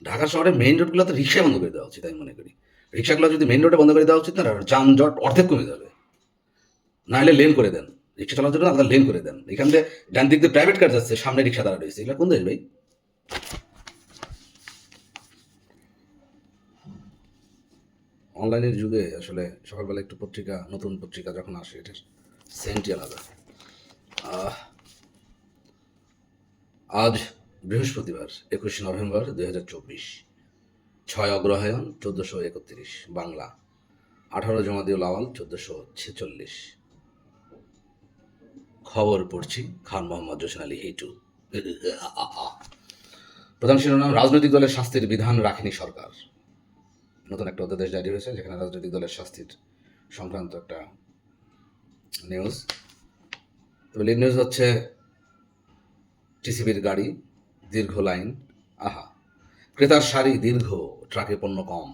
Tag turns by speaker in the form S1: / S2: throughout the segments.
S1: ঢাকা শহরের মেইন রোডগুলোতে রিক্সা বন্ধ করে দেওয়া উচিত আমি মনে করি। রিক্সাগুলো যদি মেইন রোডে বন্ধ করে দেওয়া উচিত না, যানজট অর্ধেক কমে যাবে। নাহলে লেন করে দেন। রিক্সা চালানোর জন্য আলাদা লেন করে দেন। এখান দিয়ে ডান দিক দিয়ে প্রাইভেট কার যাচ্ছে, সামনে রিক্সা দাঁড়া রয়েছে। এগুলো কোন দেশ ভাই? অনলাইনের যুগে আসলে সকালবেলা একটু পত্রিকা, নতুন পত্রিকা যখন আসে এটার সেন্টই আলাদা। আহ, আজ বৃহস্পতিবার 21 নভেম্বর 2024, 6 অগ্রহায়ণ 1431 বাংলা, 18 জমাদিউল আওয়াল 1446। খবর পড়ছি খান মোহাম্মদ জসিম আলী হেটু। প্রধান শিরোনাম, রাজনৈতিক দলের শাস্তির বিধান রাখেনি সরকার। নতুন একটা অধ্যাদেশ জারি হয়েছে যেখানে রাজনৈতিক দলের শাস্তির সংক্রান্ত একটা নিউজ। তবে লিড নিউজ হচ্ছে টিসিবির গাড়ি, দীর্ঘ লাইন, আহা ক্রেতার সারি দীর্ঘ, ট্রাকে পণ্য কম।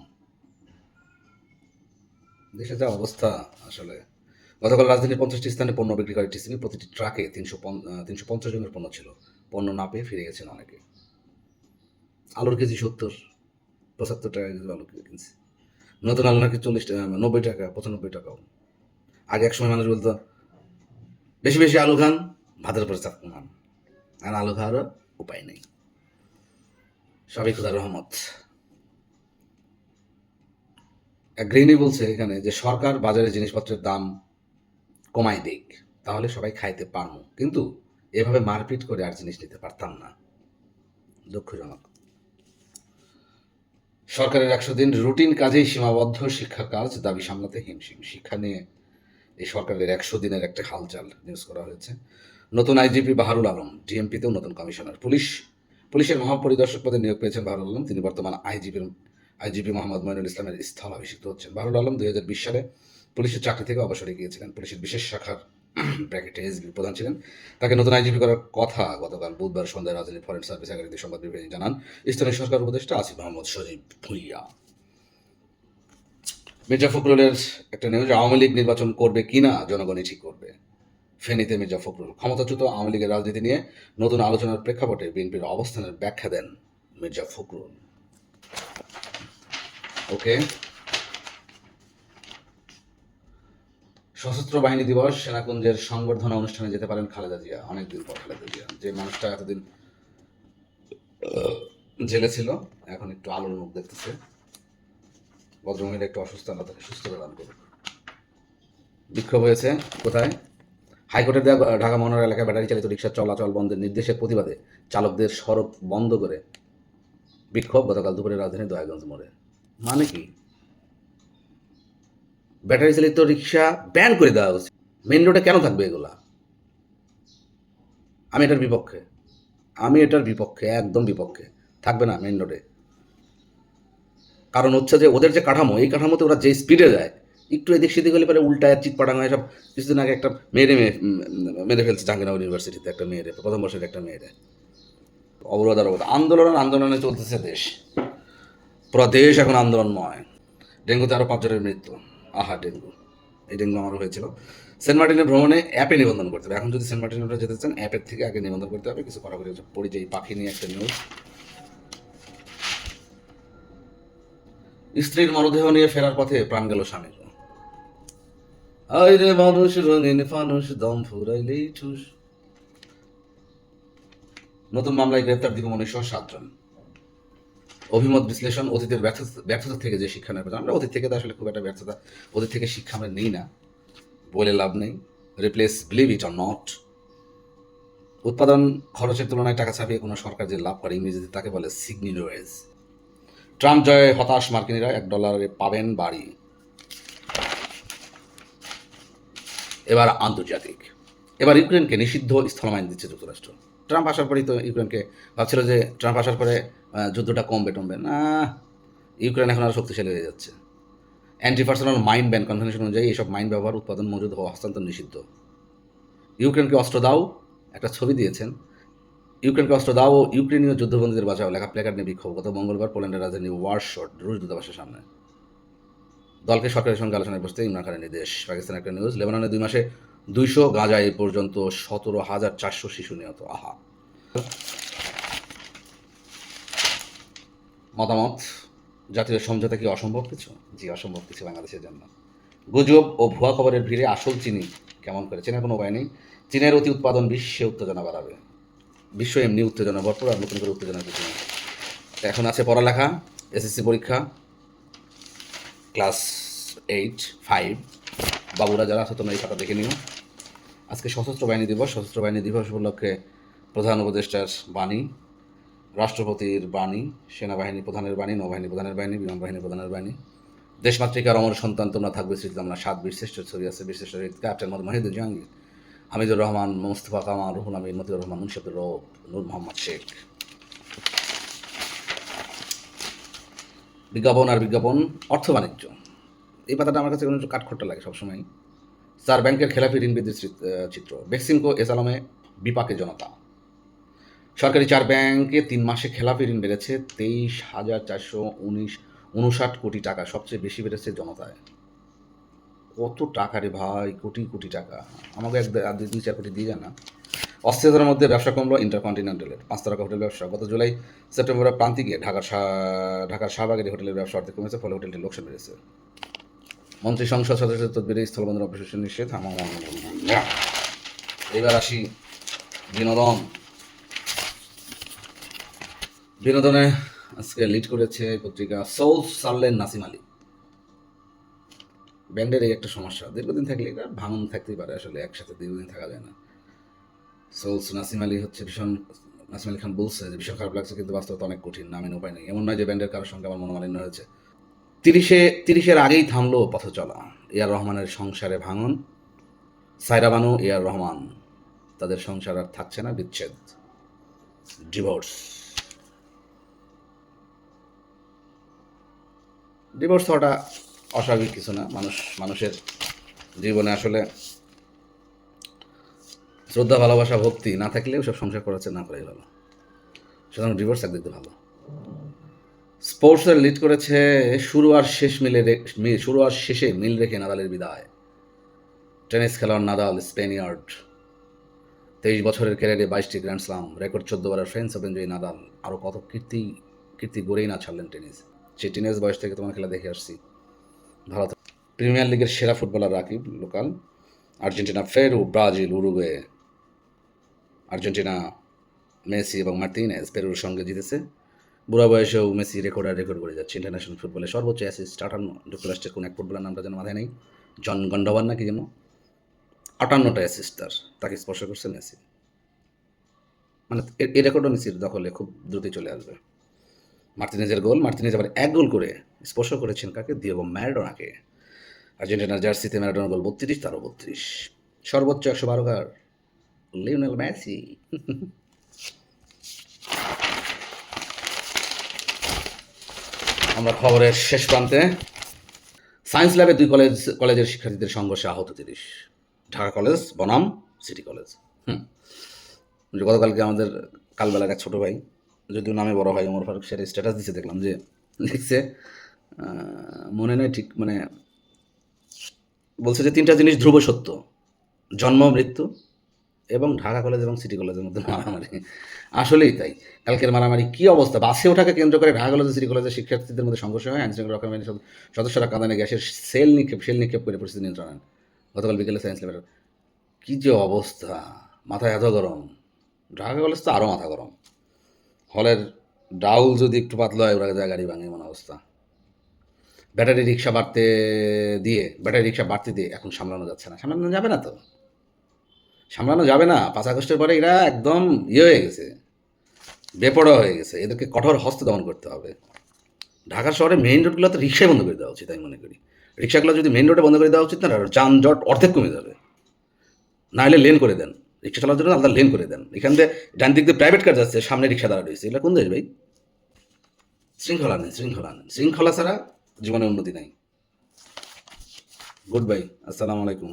S1: দেশে যা অবস্থা আসলে। গতকাল রাজধানীর 50টি স্থানে পণ্য বিক্রি করে টিসিবি। প্রতিটি ট্রাকে 350 জনের পণ্য ছিল। পণ্য না পেয়ে ফিরে গেছেন অনেকে। আলুর কেজি 70-75 টাকা কেজি আলু কিনছে। নতুন আলু নাকি 40 টাকা, 90 টাকা, 95 টাকাও। আগে এক সময় মানুষ বলতো বেশি বেশি আলু খান, ভাতের উপরে চাপ কমান। আর আলু খাওয়ারও উপায় নেই। সবই খুদার রহমত। এক গৃহিণী বলছে এখানে যে সরকার বাজারে জিনিসপত্রের দাম কমাই দিক, তাহলে সবাই খাইতে পারবো, কিন্তু এভাবে মারপিট করে আর জিনিস নিতে পারতাম না। দুঃখজনক। সরকারের 100 দিন রুটিন কাজেই সীমাবদ্ধ, শিক্ষার কাজ দাবি সামলাতে হিমশিম। শিক্ষা নিয়ে এই সরকারের 100 দিনের একটা হালচাল নিউজ করা হয়েছে। নতুন আইজিপি বাহারুল আলম, ডিএমপিতেও নতুন কমিশনার। পুলিশের মহাপরিদর্শক পদে নিয়োগ পেয়েছেন বাহারুল আলম। তিনি বর্তমান আইজিপি মোহাম্মদ মইনুল ইসলামের স্থলাভিষিক্ত হচ্ছেন। বাহারুল আলম 2020 সালে পুলিশের চাকরি থেকে অবসরে গিয়েছিলেন। পুলিশের বিশেষ শাখার ব্র্যাকেটে এসবি প্রধান ছিলেন। তাকে নতুন আইজিপি করার কথা গতকাল বুধবার সন্ধ্যায় রাজধানীর ফরেন সার্ভিস একাডেমিতে সংবাদ বিভাগে জানান স্থানীয় সরকার উপদেষ্টা আসিফ মাহমুদ সজীব ভুইয়া। মির্জা ফখরুলের একটা নিউজ, আওয়ামী লীগ নির্বাচন করবে কিনা জনগণই ঠিক করবে। ফেনীতে মির্জা ফখরুল। ক্ষমতাচ্যুত আওয়ামী লীগের রাজনীতি নিয়ে নতুন আলোচনার প্রেক্ষাপটে বিএনপির অবস্থানের ব্যাখ্যা দেন মির্জা ফখরুল। ওকে। সশস্ত্র বাহিনী দিবস, সেনাকুঞ্জের সংবর্ধনা অনুষ্ঠানে যেতে পারেন খালেদা জিয়া। অনেকদিন পর খালেদা জিয়া, যে মানুষটা এতদিন জেলে ছিল, এখন একটু আলোর মুখ দেখতেছে। ভদ্রমহিলা একটু অসুস্থ, আল্লাহ তাকে সুস্থ প্রদান করুন। বিক্ষোভ হয়েছে কোথায়? হাইকোর্টের দেওয়া ঢাকা মহানগর এলাকায় ব্যাটারি চালিত রিক্সা চলাচল বন্ধের নির্দেশের প্রতিবাদে চালকদের সড়ক বন্ধ করে বিক্ষোভ গতকাল দুপুরে রাজধানীর দয়াগঞ্জ মোড়ে। মানে কি? ব্যাটারি চালিত রিক্সা ব্যান করে দেওয়া উচিত। মেন রোডে কেন থাকবে এগুলা? আমি এটার বিপক্ষে, একদম বিপক্ষে। থাকবে না মেন রোডে। কারণ হচ্ছে যে ওদের যে কাঠামো, এই কাঠামোতে ওরা যে স্পিডে যায়, একটু এদিক সেদিক হলে পরে উল্টায় চিৎ পাঠানো হয়। সব কিছুদিন আগে একটা মেরে ফেলছে জাহাঙ্গীরনগর ইউনিভার্সিটিতে, একটা মেয়েরে, প্রথম বর্ষের একটা মেয়েরে। অবরোধ আন্দোলনে চলতেছে দেশ, পুরো দেশ এখন আন্দোলনময়। ডেঙ্গুতে আরও 5 জনের মৃত্যু। আহা ডেঙ্গু, এই ডেঙ্গু আমারও হয়েছিল। সেন্ট মার্টিনের ভ্রমণে অ্যাপে নিবন্ধন করতে হবে। এখন যদি সেন্ট মার্টিনে যেতে চান, অ্যাপের থেকে আগে নিবন্ধন করতে হবে। কিছু করা করে পরিযায়ী পাখি নিয়ে একটা নিউজ। স্ত্রীর মরদেহ নিয়ে ফেরার পথে প্রাণ গেল স্বামীর। আইরে মানুষ রঙিন ফানুষ, দম ফুরাইলেই ঠুস। নতুন মামলায় গ্রেপ্তার দীপমণি সহ 7 জন। অভিমত বিশ্লেষণ, অতীতের ব্যর্থতা থেকে যে শিক্ষা নেওয়া, আমরা অতীত থেকে তো আসলে খুব একটা ব্যর্থতা, অতীত থেকে শিক্ষা আমরা নেই না, বলে লাভ নেই। Replace believe it or not. উৎপাদন খরচের তুলনায় টাকা ছাপিয়ে কোনো সরকার যে লাভ করে, ইংরেজিতে তাকে বলে সিগনিলোয়েজ। ট্রাম্প জয়ে হতাশ মার্কিনীরা, $1 পাবেন বাড়ি। এবার আন্তর্জাতিক। এবার ইউক্রেনকে নিষিদ্ধ স্থলমাইন দিচ্ছে যুক্তরাষ্ট্র। ট্রাম্প আসার পরেই তো ইউক্রেনকে ভাবছিল যে ট্রাম্প আসার পরে যুদ্ধটা টমবে না। ইউক্রেন এখন আরও শক্তিশালী হয়ে যাচ্ছে। Anti personal mine ban convention অনুযায়ী এইসব মাইন ব্যবহার, উৎপাদন, মজুদ ও হস্তান্তর নিষিদ্ধ। ইউক্রেনকে অস্ত্র দাও, একটা ছবি দিয়েছেন। ইউক্রেনকে অস্ত্র দাও ও ইউক্রেনীয় যুদ্ধবন্দীদের বাঁচাও লেখা প্ল্যাকার্ড নিয়ে বিক্ষোভ গত মঙ্গলবার পোল্যান্ডের রাজধানী ওয়ারশট রুশ দূতাবাসের সামনে। দলকে সরকারের সঙ্গে আলোচনায় বসতে ইমরান খানের নির্দেশ। পাকিস্তানের একটা নিউজ, লেবাননে 2 মাসে 200 গাঁজায় এ পর্যন্ত 17,400 শিশু নিহত। আহা। মতামত, জাতীয় সমঝোতা কি অসম্ভব কিছু? জি, অসম্ভব কিছু বাংলাদেশের জন্য। গুজব ও ভুয়া খবরের ভিড়ে আসল চিনি কেমন করে? চেনার কোনো উপায় নেই। চীনের অতি উৎপাদন বিশ্বে উত্তেজনা বাড়াবে। বিশ্ব এমনি উত্তেজনা ভরপুর, আর নতুন করে উত্তেজনার কিছু নেই। এখন আছে পড়ালেখা, এসএসসি পরীক্ষা, ক্লাস 8, 5 বাবুরা যারা আছে তোমরা এই খাতা দেখে নিও। আজকে সশস্ত্র বাহিনী দিবস। সশস্ত্র বাহিনী দিবস উপলক্ষে প্রধান উপদেষ্টার বাণী, রাষ্ট্রপতির বাণী, সেনাবাহিনী প্রধানের বাণী, নৌবাহিনী প্রধানের বাণী, বিমান বাহিনী প্রধানের বাণী। দেশমাতৃকার অমর সন্তান তোমরা থাকবে স্মৃতিতে। 7 বীরশ্রেষ্ঠ ছবি আছে। বীরশ্রেষ্ঠ ক্যাপ্টেন মোহাম্মদ মাহিদুর জাহাঙ্গীর, হামিদুর রহমান, মোস্তফা কামাল, রুহুল আমিন, মতিউর রহমান, মুন্সিদুর রৌফ, নূর মোহাম্মদ শেখ। বিজ্ঞাপন আর বিজ্ঞাপন, অর্থ বাণিজ্য। এই পাতাটা আমার কাছে একটু কাঠখোট্টা লাগে সবসময়। 4 ব্যাংকের খেলাপি ঋণ বৃদ্ধির চিত্র। বেক্সিমকো এসালামে বিপাকে জনতা। সরকারি 4 ব্যাংকে 3 মাসে খেলাপি ঋণ বেড়েছে 23,459 কোটি টাকা। সবচেয়ে বেশি বেড়েছে জনতায়। কত টাকা রে ভাই, কোটি কোটি টাকা। আমাকে 2-4 কোটি দিয়ে যান না। অস্থিরতার মধ্যে ব্যবসা কমলো ইন্টারকন্টিনেন্টালের। 5 তারকা হোটেল ব্যবসা। গত জুলাই সেপ্টেম্বরের প্রান্তিকে ঢাকার শাহবাগের হোটেলের ব্যবসা অর্ধেক কমেছে, ফলে হোটেলটির লোকসান বেড়েছে। মন্ত্রী সংসদ সদস্যদের তদবিরে স্থলবন্দর অপসারণ নিষেধ। এবার আসি বিনোদন। বিনোদনে আজকে লিড করেছে পত্রিকা সোলস সারলেন নাসিম আলী। ব্যান্ডের এই একটা সমস্যা, দীর্ঘদিন থাকলে এটা ভাঙন থাকতেই পারে, আসলে একসাথে দীর্ঘদিন থাকা যায় না। সোলস নাসিম আলী হচ্ছে নাসিম আলী খান বলছে যে ভীষণ খারাপ লাগছে, কিন্তু বাস্তবতা অনেক কঠিন, নামের উপায় নেই। এমন নয় যে ব্যান্ডের কারোর সঙ্গে আমার মনোমালিন্য হয়েছে। 30-এর আগেই থামলো পথ চলা। এআর রহমানের সংসারে ভাঙন। সায়রা বানু, এআর রহমান, তাদের সংসার আর থাকছে না, বিচ্ছেদ, ডিভোর্স। ডিভোর্স হওয়াটা অস্বাভাবিক কিছু না। মানুষের জীবনে আসলে শ্রদ্ধা, ভালোবাসা, ভক্তি না থাকলেও সব সংসার করাচ্ছে, না করাই ভালো। সুতরাং ডিভোর্স একদিকে ভালো। স্পোর্টসের লিড করেছে শুরু আর শেষে মিল রেখে নাদালের বিদায়। টেনিস খেলোয়াড় নাদাল, স্পেনিয়ার্ড, 23 বছরের ক্যারিয়ারে 22টি গ্র্যান্ড স্লাম, রেকর্ড 14 বারের ফ্রেঞ্চ ওপেন জয়ী নাদাল। আরও কত কীর্তি গড়েই না ছাড়লেন টেনিস। সেই টিনেজ বয়স থেকে তোমার খেলা দেখে আসছি। ভালো। প্রিমিয়ার লিগের সেরা footballer Rakib local. Argentina, Peru, Brazil, Uruguay. Argentina Messi এবং মার্তিনেজ পেরুর সঙ্গে জিতেছে। বুড়া বয়সেও মেসি রেকর্ড করে যাচ্ছে। ইন্টারন্যাশনাল ফুটবলে সর্বোচ্চ অ্যাসিস্ট 58। যুক্তরাষ্ট্রের কোন এক ফুটবলার নামটা যেন মাথায় নেই, জন গন্ডাবান নাকি যেন, 58টা অ্যাসিস্ট তাকে স্পর্শ করছে মেসি। মানে এই রেকর্ডও মেসির দখলে খুব দ্রুতই চলে আসবে। মার্তিনেজের গোল, মার্তিনেজ আবার 1 গোল করে স্পর্শ করেছেন কাকে? দিয়েগো ম্যারাডোনাকে। আর্জেন্টিনার জার্সিতে ম্যারাডোনার গোল 32, তারও 32। সর্বোচ্চ 112 কার? Lionel Messi. আমরা খবরের শেষ প্রান্তে। সায়েন্স ল্যাবে 2 কলেজের শিক্ষার্থীদের সংঘর্ষে আহত 30। ঢাকা কলেজ বনাম সিটি কলেজ। গতকালকে আমাদের কালবেলার এক ছোটো ভাই, যদিও নামে বড় ভাই ওমর ফারুক, সেটা স্ট্যাটাস দিচ্ছে, দেখলাম যে লিখছে, মনে নেই ঠিক, মানে বলছে যে 3টা জিনিস ধ্রুব সত্য: জন্ম, মৃত্যু এবং ঢাকা কলেজ এবং সিটি কলেজের মধ্যে মারামারি। আসলেই তাই। কালকের মারামারি কী অবস্থা! বাসে ওঠাকে কেন্দ্র করে ঢাকা কলেজ সিটি কলেজের শিক্ষার্থীদের মধ্যে সংঘর্ষ হয়। আইনশৃঙ্খলা রক্ষা বাহিনীর সদস্যরা কাঁদানে গ্যাসের শেল নিক্ষেপ করে পরিস্থিতি নিয়ন্ত্রণ আনেন। গতকাল বিকেলে সায়েন্স ল্যাবের কী যে অবস্থা! মাথায় এত গরম। ঢাকা কলেজ তো আরও মাথা গরম। হলের ডাউল যদি একটু পাতলা হয়, ওরা গাড়ি ভাঙে, এমন অবস্থা। ব্যাটারি রিক্সা বাড়তে দিয়ে এখন সামলানো যাচ্ছে না। সামলানো যাবে না তো, সামলানো যাবে না। 5 আগস্টের পরে এরা একদম হয়ে গেছে, বেপরোয়া হয়ে গেছে। এদেরকে কঠোর হস্তে দমন করতে হবে। ঢাকা শহরে মেইন রোডগুলোতে রিক্সাই বন্ধ করে দেওয়া উচিত, আমি মনে করি। রিক্সাগুলো যদি মেইন রোডে বন্ধ করে দেওয়া উচিত না, যানজট অর্ধেক কমে যাবে। না হলে লেন করে দেন, রিক্সা চালানোর জন্য আলাদা লেন করে দেন। এখান থেকে ডান দিক দিয়ে প্রাইভেট কার যাচ্ছে, সামনে রিক্সা দাঁড়া রয়েছে। এগুলো কোন দেশ ভাই? শৃঙ্খলা ছাড়া জীবনে উন্নতি নাই। গুড বাই, আসসালামু আলাইকুম।